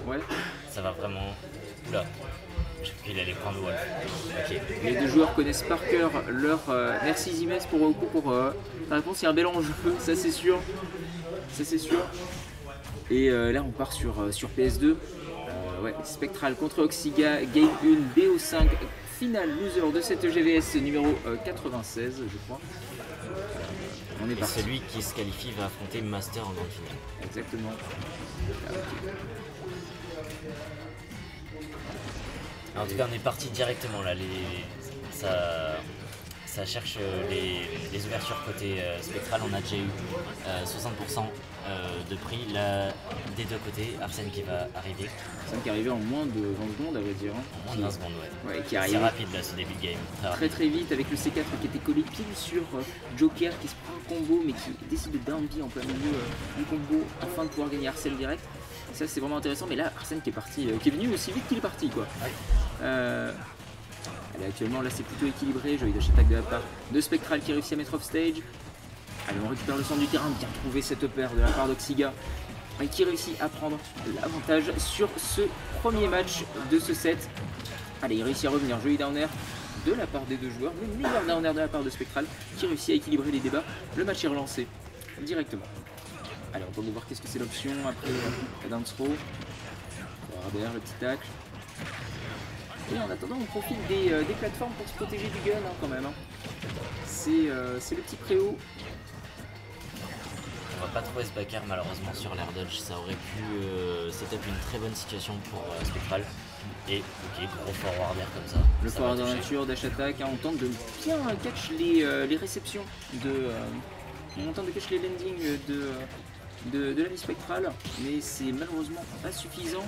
Ouais. Ça va vraiment... Oula, je sais qu'il allait prendre Wolf. Ok. Les deux joueurs connaissent par cœur leur... merci Zimez pour ta réponse, il y a un bel enjeu, ça c'est sûr. Ça c'est sûr. Et là on part sur PS2. Ouais, Spectral contre Oxiga, Game 1, BO5, final loser de cette GVS numéro 96 je crois. On est Et parti. celui qui se qualifie va affronter Master en grande finale. Exactement. En tout cas, on est parti directement là. Ça cherche les ouvertures côté Spectral. On a déjà eu 60% de prix. Là, des deux côtés, Arsène qui va arriver. Arsène qui est arrivé en moins de 20 secondes, à vrai dire. En moins de 20 secondes, ouais. Ouais, qui C'est arrive rapide là, ce début de game. très vite avec le C4 qui était collé pile sur Joker qui se prend un combo mais qui décide de down B en plein milieu du combo afin de pouvoir gagner Arsène direct. Et ça c'est vraiment intéressant, mais là Arsène qui est parti, qui est venu aussi vite qu'il est parti quoi. Ouais. Allez, actuellement là c'est plutôt équilibré, joli dash attack de la part de Spectral qui réussit à mettre off stage. Allez, on récupère le centre du terrain, bien trouvé cette paire de la part d'Oxiga et qui réussit à prendre l'avantage sur ce premier match de ce set. Allez, il réussit à revenir, joli down air de la part des deux joueurs, le meilleur down air de la part de Spectral qui réussit à équilibrer les débats. Le match est relancé directement. Allez, on va voir qu'est-ce que c'est l'option après la down throw. Derrière le petit tacle. Et en attendant, on profite des plateformes pour se protéger du gun quand même. C'est le petit préau. On va pas trouver ce backer malheureusement sur l'air dodge. Ça aurait pu setup une très bonne situation pour Spectral. Et ok, gros forwarder comme ça. Le forwarder nature, dash attack, on tente de bien catch les réceptions on tente de catch les landings de l'ami Spectral, mais c'est malheureusement pas suffisant.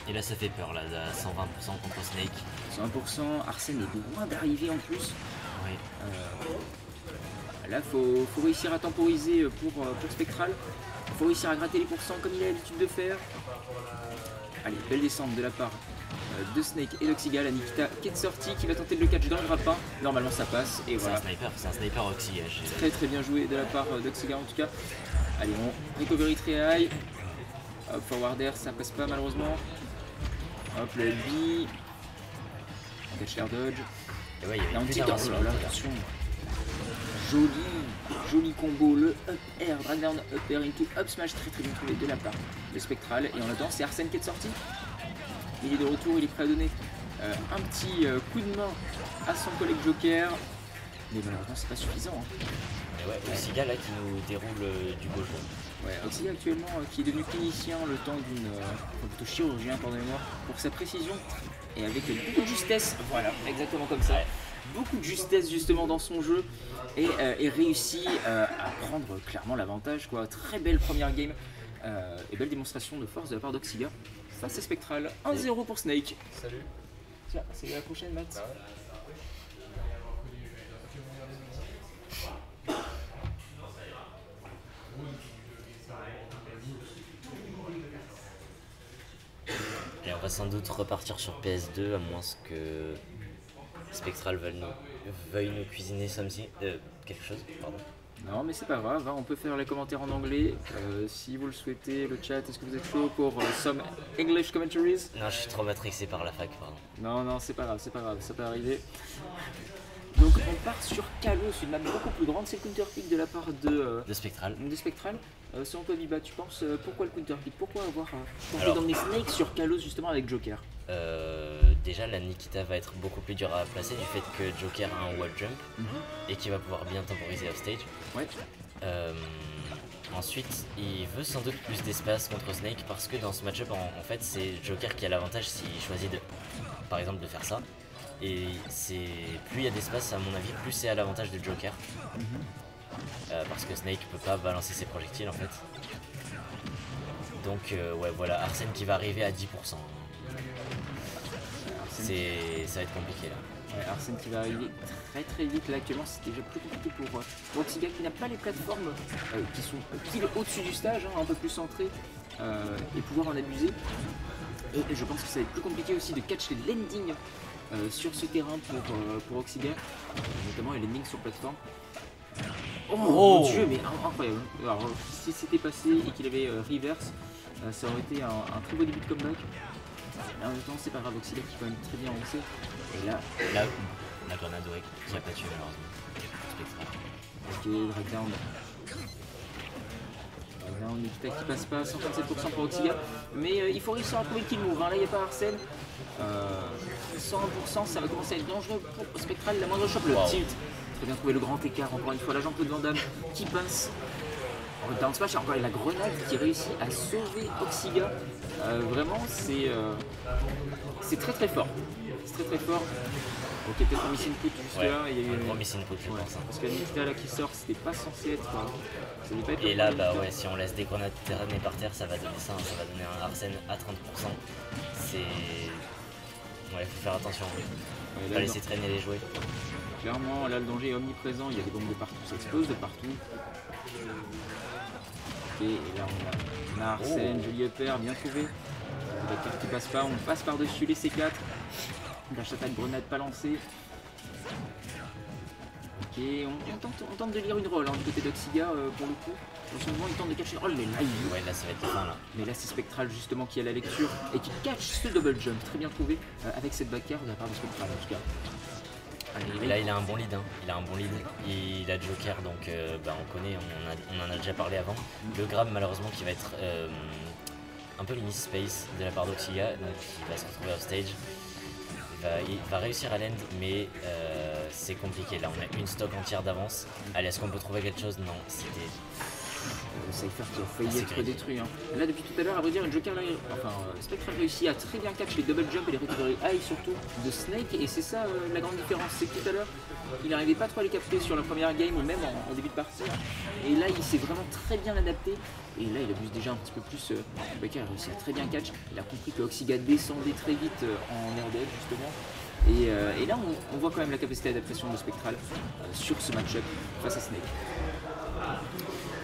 Et là ça fait peur là, à 120% contre Snake. 100%, Arsène est loin d'arriver en plus. Oui. Là faut réussir à temporiser pour Spectral. Faut réussir à gratter les pourcents comme il a l'habitude de faire. Allez, belle descente de la part de Snake et d'Oxiga. La Nikita qui est sortie, qui va tenter de le catch dans le grappin. Normalement ça passe et voilà. C'est un sniper Oxy. Très bien joué de la part d'Oxiga en tout cas. Allez, on recovery très high. Hop, forward air, ça passe pas malheureusement. Hop, le LB. On catch l'air dodge. Et ouais, il y a un petit là, attention. Joli combo, le up air, drag down, up air into up smash, très bien trouvé de la part de Spectral. Et en attendant, c'est Arsène qui est sorti. Il est de retour, il est prêt à donner un petit coup de main à son collègue Joker. Mais malheureusement, c'est pas suffisant. Et ouais, Oxiga là qui nous déroule du gauche. Ouais, Oxiga actuellement qui est devenu clinicien le temps plutôt chirurgien, pardonnez-moi, pour sa précision et avec beaucoup de justesse. Voilà, exactement comme ça. Ouais. Beaucoup de justesse justement dans son jeu et réussit à prendre clairement l'avantage quoi. Très belle première game et belle démonstration de force de la part d'Oxiga face à Spectral. 1-0 pour Snake. Salut. Tiens, c'est la prochaine Matt. Bah ouais. Et on va sans doute repartir sur PS2 à moins que Spectral veuille nous cuisiner quelque chose, pardon. Non mais c'est pas grave, hein, on peut faire les commentaires en anglais si vous le souhaitez, le chat, est-ce que vous êtes chaud pour some English commentaries? Non, je suis trop matrixé par la fac, pardon. Non, c'est pas grave, ça peut arriver. Donc on part sur Kalos, une map beaucoup plus grande, c'est le counter pick de la part de Spectral. Selon toi Biba, tu penses pourquoi le counter pick? Pourquoi avoir tenté d'emmener Snake sur Kalos justement avec Joker? Déjà la Nikita va être beaucoup plus dure à placer du fait que Joker a un wall jump et qu'il va pouvoir bien temporiser off stage. Ouais. Ensuite il veut sans doute plus d'espace contre Snake parce que dans ce match-up en fait c'est Joker qui a l'avantage s'il choisit par exemple de faire ça. Et plus il y a d'espace à mon avis plus c'est à l'avantage de Joker. Parce que Snake peut pas balancer ses projectiles en fait. Donc ouais voilà, Arsène qui va arriver à 10%. Ça va être compliqué là. Ouais, Arsène qui va arriver très vite là actuellement, c'est déjà plus compliqué pour Oxiga qui n'a pas les plateformes qui sont pile au-dessus du stage, hein, un peu plus centré et pouvoir en abuser. Et je pense que ça va être plus compliqué aussi de catch les landings sur ce terrain pour Oxiga, notamment les landings sur plateforme. Oh mon dieu, mais incroyable. Alors si c'était passé et qu'il avait reverse, ça aurait été un très beau début de comeback. Mais en même temps, c'est pas grave, Oxyga qui est quand même très bien avancé. Et là, la grenade qui a pas tué malheureusement. ok, breakdown. Nikita qui passe pas, 57% pour Oxyga. Mais il faut réussir à trouver le kill move. Hein. Là, il n'y a pas Arsène. 101%, ça va commencer à être dangereux pour Spectral. La moindre chope, le tilt. Très bien trouvé le grand écart. Encore une fois, la jambe de Van Damme qui passe. Down smash, encore la grenade qui réussit à sauver Oxyga. Vraiment, c'est très très fort. C'est très très fort. Ok, peut-être un missing put juste là. Il y a eu un gros missing put, je pense. Parce que la Nikita là qui sort, c'était pas censé être. Ça devait pas être et là, bah ouais, si on laisse des grenades traîner par terre, ça va donner ça. Ça va donner un Arsène à 30%. C'est. Ouais, faut faire attention. Faut pas laisser traîner les jouets. Clairement, là le danger est omniprésent. Il y a des bombes de partout, ça explose de partout. Ok, et là on a Arsène, joli upper, bien trouvé. La carte qui passe pas, on passe par-dessus les C4. Dash attaque, grenade pas lancée. Ok, on tente de lire une roll hein, du côté d'Oxyga pour le coup. En ce moment, il tente de catcher une roll, mais là, ouais, là ça va être fin là. Mais là, c'est Spectral justement qui a la lecture et qui catch ce double jump. Très bien trouvé avec cette backcard de la part de Spectral en tout cas. Allez, là, il a un bon lead. Hein. Il a un bon lead. Il a Joker, donc bah, on connaît, on en a déjà parlé avant. Le grab, malheureusement, qui va être un peu limit space de la part d'Oxyga, donc il va se retrouver off stage. Il va réussir à l'end, mais c'est compliqué. Là, on a une stock entière d'avance. Allez, est-ce qu'on peut trouver quelque chose? Non, c'était. Le Cypher qui a failli être détruit. Hein. Là, depuis tout à l'heure, à vrai dire, le Joker, Spectral réussit à très bien catch les double jump et les recovery high surtout de Snake. Et c'est ça la grande différence. C'est que tout à l'heure, il n'arrivait pas trop à les capter sur la première game ou même en début de partie. Et là, il s'est vraiment très bien adapté. Et là, il abuse déjà un petit peu plus. Baker a réussi à très bien catch. Il a compris que Oxyga descendait très vite en air dead justement. Et là, on voit quand même la capacité d'adaptation de Spectral sur ce match-up face à Snake.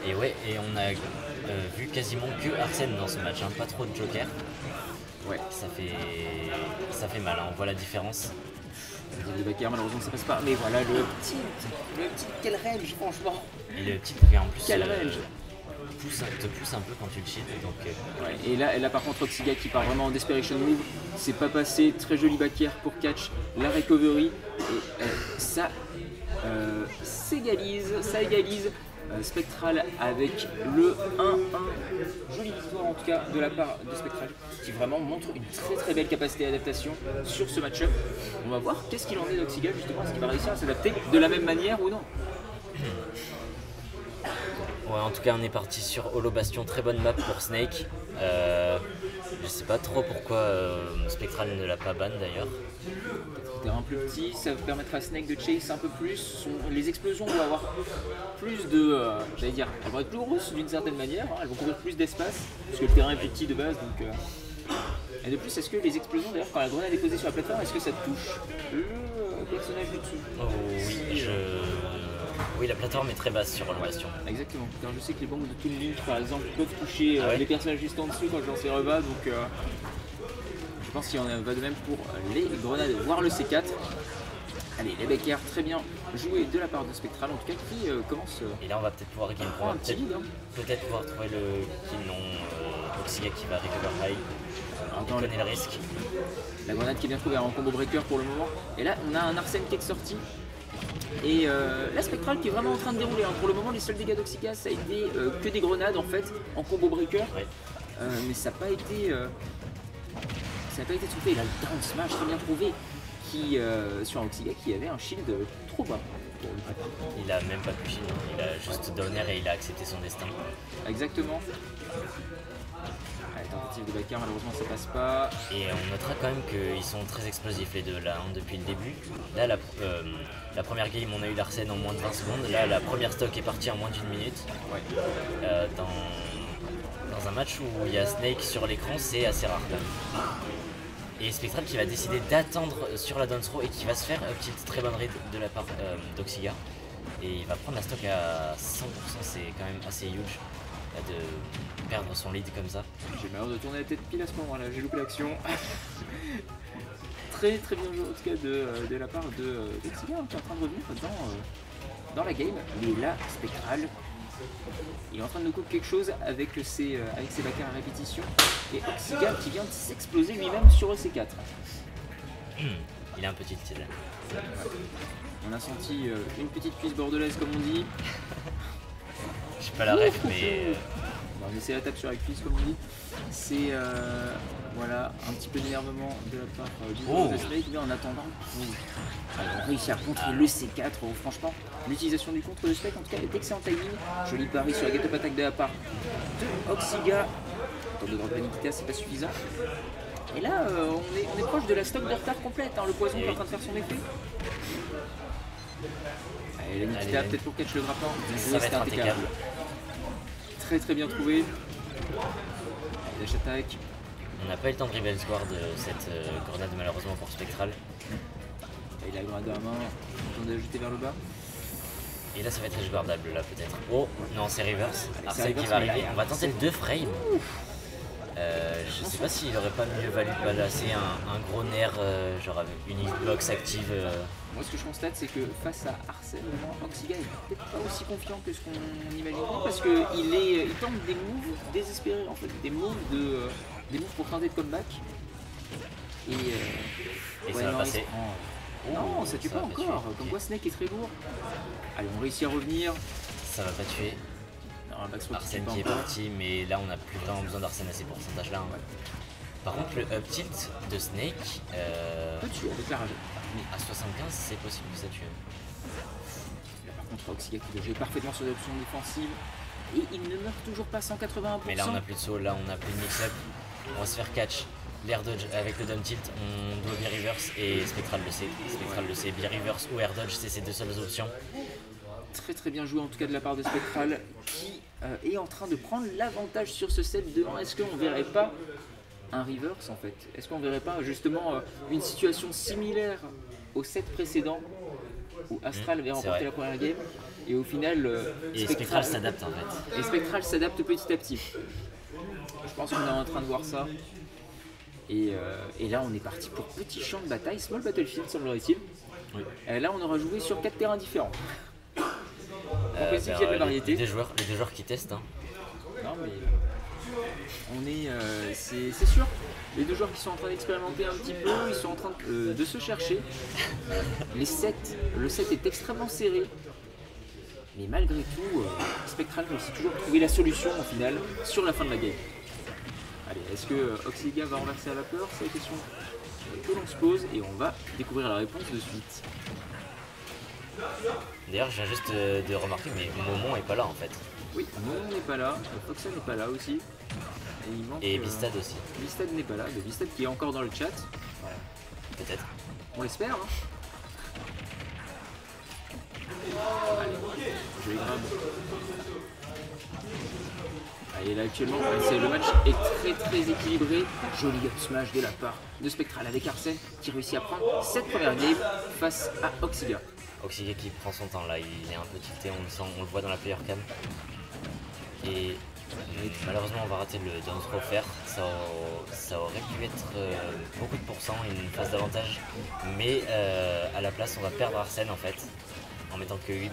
Et ouais, et on a vu quasiment que Arsène dans ce match, hein, pas trop de Joker. Ouais. Ça fait mal, hein, on voit la différence. Le backer, malheureusement ça passe pas, mais voilà le petit, quel range franchement. Et le petit, et en plus, quel range te pousse un peu quand tu le cheats. Donc, ouais, et là par contre Oxyga qui part vraiment en desperation move, c'est pas passé, très joli backer pour catch, la recovery, et ça égalise. Spectral avec le 1-1. Jolie victoire en tout cas de la part de Spectral qui vraiment montre une très très belle capacité d'adaptation sur ce match-up. On va voir qu'est-ce qu'il en est d'Oxyga justement, est-ce qu'il va réussir à s'adapter de la même manière ou non. Ouais, en tout cas on est parti sur Holo Bastion, très bonne map pour Snake. Je sais pas trop pourquoi Spectral ne l'a pas ban d'ailleurs. Terrain plus petit, ça permettra à Snake de chase un peu plus. Les explosions vont avoir plus de. J'allais dire, elles vont être plus grosses d'une certaine manière, hein, elles vont couvrir plus d'espace, parce que le terrain est plus petit de base. Donc, et de plus, est-ce que les explosions, d'ailleurs, quand la grenade est posée sur la plateforme, est-ce que ça touche le personnage du dessous? Oh, oui, oui, la plateforme est très basse sur le Bastion. Exactement, car je sais que les bombes de Toon Link, par exemple, peuvent toucher les personnages juste en dessous quand j'en sais rebat, donc je pense qu'il en va de même pour les grenades, voire le C4. Allez, les Becker, très bien joué de la part de Spectral, en tout cas, qui commence. Et là, on va peut-être pouvoir game point, peut-être pouvoir trouver le kill non Oxyga qui va recover high. On connaît le risque. La grenade qui est bien trouvée en combo breaker pour le moment. Et là, on a un Arsène qui est sorti. Et la Spectral qui est vraiment en train de dérouler. Hein. Pour le moment, les seuls dégâts d'Oxyga, ça a été que des grenades en fait, en combo breaker. Ouais. Mais ça n'a pas été. Ça n'a pas été trouvé. Là, le down smash très bien trouvé qui, sur un Oxyga qui avait un shield trop bas. Il a même pas pu shield, il a juste donné et il a accepté son destin. Exactement. Allez, tentative de backer, malheureusement ça passe pas. Et on notera quand même qu'ils sont très explosifs les deux là, hein, depuis le début. Là, la première game, on a eu l'Arsène en moins de 20 secondes. Là, la première stock est partie en moins d'1 minute. Ouais. Dans un match où il y a Snake sur l'écran, c'est assez rare quand même. Et Spectral qui va décider d'attendre sur la down throw et qui va se faire une petite très bonne raid de la part d'Oxyga. Et il va prendre la stock à 100%, c'est quand même assez huge de perdre son lead comme ça. J'ai malheur de tourner la tête pile à ce moment-là, j'ai loupé l'action. Très très bien joué en tout cas de la part d'Oxyga qui est en train de revenir dans la game. Mais là, Spectral Il est en train de nous couper quelque chose avec ses backers à répétition. Et Oxiga qui vient de s'exploser lui-même sur EC4. Il a un petit style. On a senti une petite cuisse bordelaise comme on dit. J'ai pas la ref, mais... On essaie la tape sur la cuisse comme on dit. C'est voilà, un petit peu d'énervement de la part du joueur de Snake, mais en attendant, on réussit à contrer le C4. Franchement, l'utilisation du contre de Snake en tout cas est excellent timing. Joli pari sur la get-up attaque de la part de Oxiga. Tant de drop Nikita, c'est pas suffisant. Et là, on est proche de la stock de retard complète. Hein. Le poison est en train de faire son effet. Allez, la Nikita peut-être pour catch le grappin. Ça va être impeccable. Très bien trouvé. Dash attaque. On n'a pas eu le temps de rival square de cette grenade malheureusement pour Spectral. Et il a la grenade à la main, on a ajouté vers le bas. Et là ça va être edgeguardable là peut-être. Oh non c'est reverse. Arsène qui reverse, va arriver. là, On va tenter le 2 frame. Je sais pas s'il aurait pas mieux valu balancer un gros nerf genre avec une hitbox active. Moi ce que je constate c'est que face à Arsène, Oxiga est peut-être pas aussi confiant que ce qu'on imaginerait parce qu'il tente des moves désespérés en fait, des moves pour tenter de comeback. Et ça va passer. Non, ça tue pas encore. Comme quoi Snake est très lourd. Allez, on réussit à revenir. Ça va pas tuer. Arsène qui est parti, mais là on n'a plus vraiment besoin d'Arsène à ces pourcentages là. Ouais. Par contre, le up tilt de Snake peut tuer avec la rage. Mais à 75, c'est possible que ça tue. Là, par contre, Oxiga qui doit jouer parfaitement sur l'option défensive. Et il ne meurt toujours pas 181%. Mais là on a plus de saut, là on a plus de mix-up. On va se faire catch. L'air dodge avec le down tilt, on doit bien reverse et Spectral le sait. Spectral le sait, bien reverse ou air dodge, c'est ses deux seules options. Très bien joué en tout cas de la part de Spectral qui est en train de prendre l'avantage sur ce set de 1. Est-ce qu'on verrait pas un reverse en fait? Est-ce qu'on verrait pas justement une situation similaire au set précédent où Astral avait remporté la première game et au final Spectral s'adapte en fait. Et Spectral s'adapte petit à petit. Je pense qu'on est en train de voir ça. Et là on est parti pour petit champ de bataille, small battlefield semblerait-il. Oui. Là on aura joué sur 4 terrains différents. En principe il y a de la variété. Les deux joueurs qui testent. Hein. Non mais on est, c'est sûr, les deux joueurs qui sont en train d'expérimenter un petit peu, ils sont en train de se chercher. Le set est extrêmement serré. Mais malgré tout, Spectral réussit toujours à trouver la solution au final sur la fin de la game. Allez, est-ce que Oxiga va renverser à la peur? C'est la question que l'on se pose et on va découvrir la réponse de suite. D'ailleurs, je viens juste de remarquer, mais Momon est pas là en fait. Oui, Momon n'est pas là, Foxen n'est pas là aussi. Et Bistad aussi. Bistad n'est pas là, mais Bistad qui est encore dans le chat. Voilà, peut-être. On l'espère. Hein. Allez, je les grab. Allez, là actuellement, le match est très équilibré. Joli up smash de la part de Spectral avec Arsène qui réussit à prendre cette première game face à Oxiga. Oxiga qui prend son temps là, il est un peu tilté, on le voit dans la player cam. Et malheureusement on va rater le down throw faire, ça aurait pu être beaucoup de pourcents, une phase d'avantage. Mais à la place on va perdre Arsène en fait, en mettant que 8%.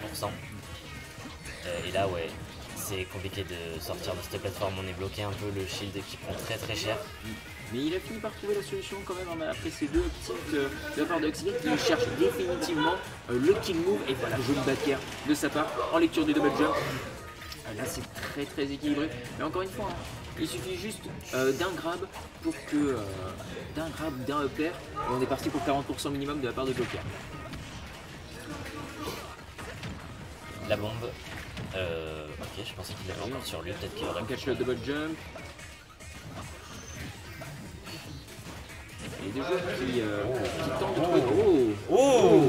Et là ouais, c'est compliqué de sortir de cette plateforme, on est bloqué un peu, le shield qui prend très cher. Mais il a fini par trouver la solution quand même après ces deux petites de la part de Oxiga qui cherche définitivement le kill move. Et voilà, joli backer de sa part en lecture du double jump. Là c'est très équilibré. Mais encore une fois, hein, il suffit juste d'un grab pour que d'un grab ou d'un up air. Et on est parti pour 40% minimum de la part de Joker. La bombe. Ok, je pensais qu'il avait encore sur lui, peut-être qu'il aurait. On catch le double jump. Il y a des joueurs qui tentent de trouver.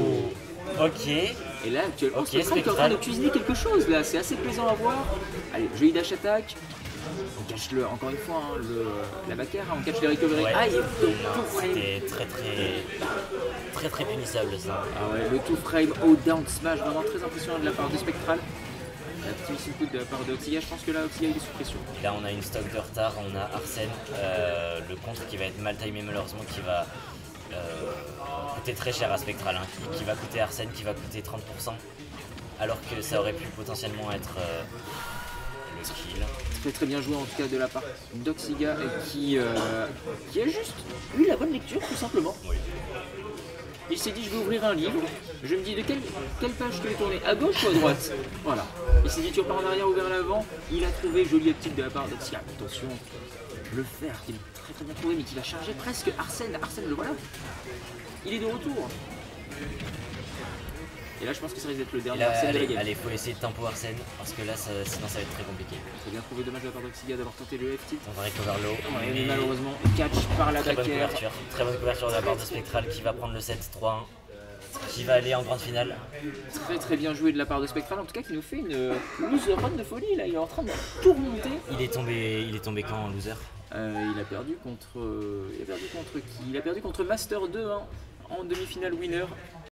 Ok. Et là actuellement Spectral est en train de cuisiner quelque chose là, c'est assez plaisant à voir. Allez, joli dash attaque. On cache encore une fois la backer, on cache les recovery. Ouais. C'était très punissable ça. Ah ouais, le two frame au down smash, vraiment très impressionnant de la part de Spectral. La petite input de la part de Oxiga, je pense que là Oxiga il est sous pression. Là on a une stock de retard, on a Arsène, le contre qui va être mal timé malheureusement, qui va coûter très cher à Spectral, hein, qui va coûter Arsène, qui va coûter 30%. alors que ça aurait pu potentiellement être le kill. Très très bien joué en tout cas de la part d'Oxiga qui a juste eu la bonne lecture tout simplement. Oui. Il s'est dit je vais ouvrir un livre, je me dis de quelle page je vais tourner, à gauche ou à droite. Voilà. Il s'est dit tu repars en arrière ou vers l'avant, il a trouvé joli optique de la part d'Oxiga. Attention, le fer qui est très très bien trouvé mais qui va charger presque Arsène. Arsène le voilà. Il est de retour. Et là je pense que ça risque d'être le dernier Arsène de la game. Allez, faut essayer de tempo Arsène parce que là sinon ça va être très compliqué. Très bien trouvé, dommage de la part d'Oxiga d'avoir tenté le F-tilt. On va recover low. Ouais, mais malheureusement catch par la très bonne backer. couverture. Très bonne couverture de la part de Spectral qui va prendre le set 3-1. Qui va aller en grande finale. Très très bien joué de la part de Spectral, en tout cas qui nous fait une loose run de folie là, il est en train de tout remonter. Il est tombé quand en loser? Il a perdu contre qui? Il a perdu contre Master 2 hein, en demi-finale winner.